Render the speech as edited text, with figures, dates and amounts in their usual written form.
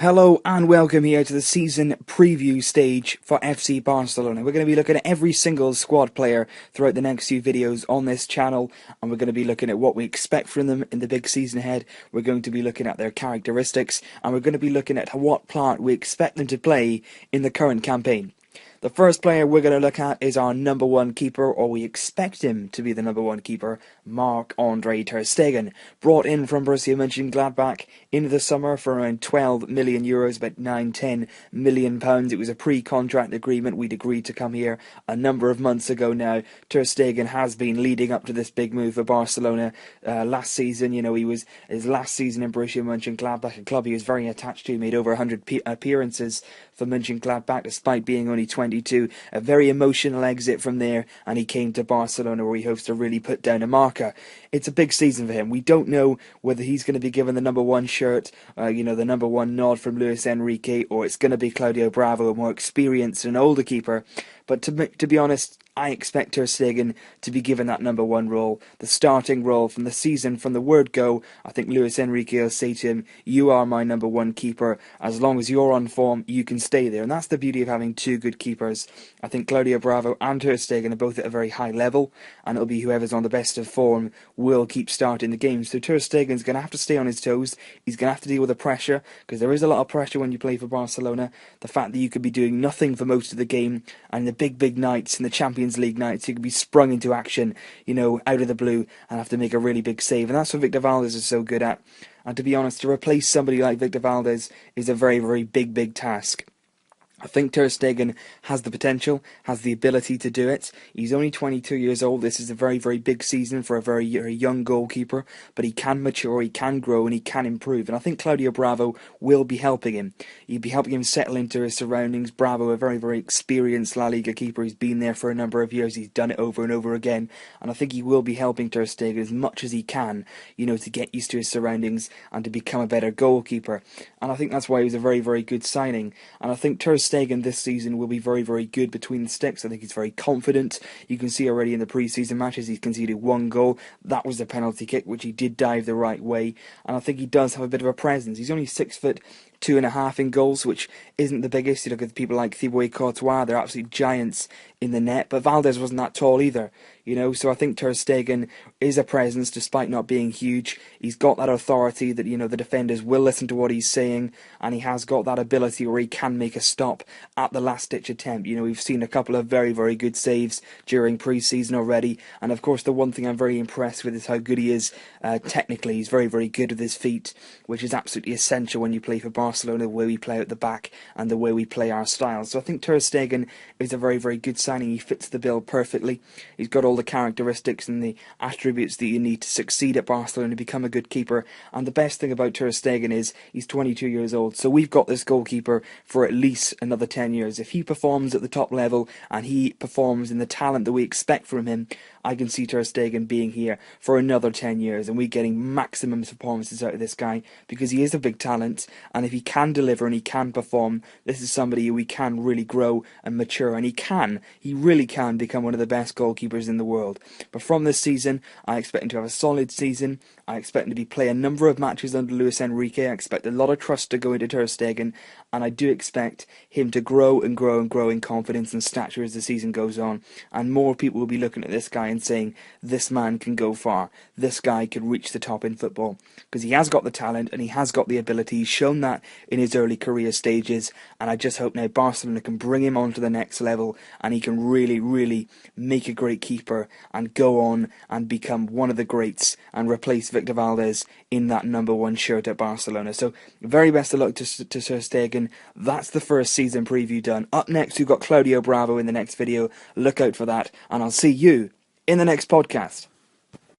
Hello and welcome here to the season preview stage for FC Barcelona. We're going to be looking at every single squad player throughout the next few videos on this channel, and we're going to be looking at what we expect from them in the big season ahead. We're going to be looking at their characteristics, and we're going to be looking at what part we expect them to play in the current campaign. The first player we're going to look at is our number one keeper, or we expect him to be the number one keeper, Marc-André ter Stegen. Brought in from Borussia Mönchengladbach into the summer for around 12 million euros, about 9-10 million pounds. It was a pre-contract agreement. We'd agreed to come here a number of months ago now. Ter Stegen has been leading up to this big move for Barcelona. Last season, he was his last season in Borussia Mönchengladbach, a club he was very attached to. He made over 100 appearances for Mönchengladbach despite being only 22. A very emotional exit from there, and he came to Barcelona where he hopes to really put down a marker. It's a big season for him. We don't know whether he's going to be given the number one shirt, the number one nod from Luis Enrique, or it's going to be Claudio Bravo, a more experienced and older keeper. But to be honest, I expect ter Stegen to be given that number one role, the starting role from the season, from the word go. I think Luis Enrique will say to him, "You are my number one keeper. As long as you're on form, you can stay there." And that's the beauty of having two good keepers. I think Claudio Bravo and ter Stegen are both at a very high level, and it'll be whoever's on the best of form will keep starting the game. So ter Stegen's going to have to stay on his toes. He's going to have to deal with the pressure, because there is a lot of pressure when you play for Barcelona. The fact that you could be doing nothing for most of the game, and the big nights in the Champions League nights, you could be sprung into action, out of the blue, and have to make a really big save. And that's what Victor Valdés is so good at. And to be honest, to replace somebody like Victor Valdés is a very, very big task. I think ter Stegen has the potential, has the ability to do it. He's only 22 years old. This is a very, very big season for a very young goalkeeper, but he can mature, he can grow, and he can improve. And I think Claudio Bravo will be helping him. He'll be helping him settle into his surroundings. Bravo, a very, very experienced La Liga keeper. He's been there for a number of years. He's done it over and over again. And I think he will be helping ter Stegen as much as he can, to get used to his surroundings and to become a better goalkeeper. And I think that's why he was a very, very good signing. And I think ter Stegen this season will be very, very good between the sticks. I think he's very confident. You can see already in the pre-season matches he's conceded one goal. That was the penalty kick, which he did dive the right way. And I think he does have a bit of a presence. He's only 6'2.5" in goals, which isn't the biggest. You look at people like Thibaut Courtois, they're absolute giants in the net, but Valdés wasn't that tall either, so I think ter Stegen is a presence despite not being huge. He's got that authority that, the defenders will listen to what he's saying, and he has got that ability where he can make a stop at the last-ditch attempt. We've seen a couple of very, very good saves during pre-season already, and of course the one thing I'm very impressed with is how good he is technically. He's very, very good with his feet, which is absolutely essential when you play for Barcelona, the way we play at the back and the way we play our style. So I think ter Stegen is a very, very good signing. He fits the bill perfectly. He's got all the characteristics and the attributes that you need to succeed at Barcelona, to become a good keeper. And the best thing about ter Stegen is he's 22 years old. So we've got this goalkeeper for at least another 10 years. If he performs at the top level and he performs in the talent that we expect from him, I can see ter Stegen being here for another 10 years and we getting maximum performances out of this guy, because he is a big talent, and if he can deliver and he can perform, this is somebody we can really grow and mature, and he really can become one of the best goalkeepers in the world. But from this season, I expect him to have a solid season. I expect him to play a number of matches under Luis Enrique. I expect a lot of trust to go into ter Stegen, and I do expect him to grow and grow and grow in confidence and stature as the season goes on, and more people will be looking at this guy and saying, this man can go far, this guy can reach the top in football, because he has got the talent and he has got the ability. He's shown that in his early career stages, and I just hope now Barcelona can bring him on to the next level and he can really, really make a great keeper and go on and become one of the greats and replace Victor Valdés in that number one shirt at Barcelona. So very best of luck to ter Stegen. That's the first season preview done. Up next we've got Claudio Bravo in the next video. Look out for that, and I'll see you in the next podcast.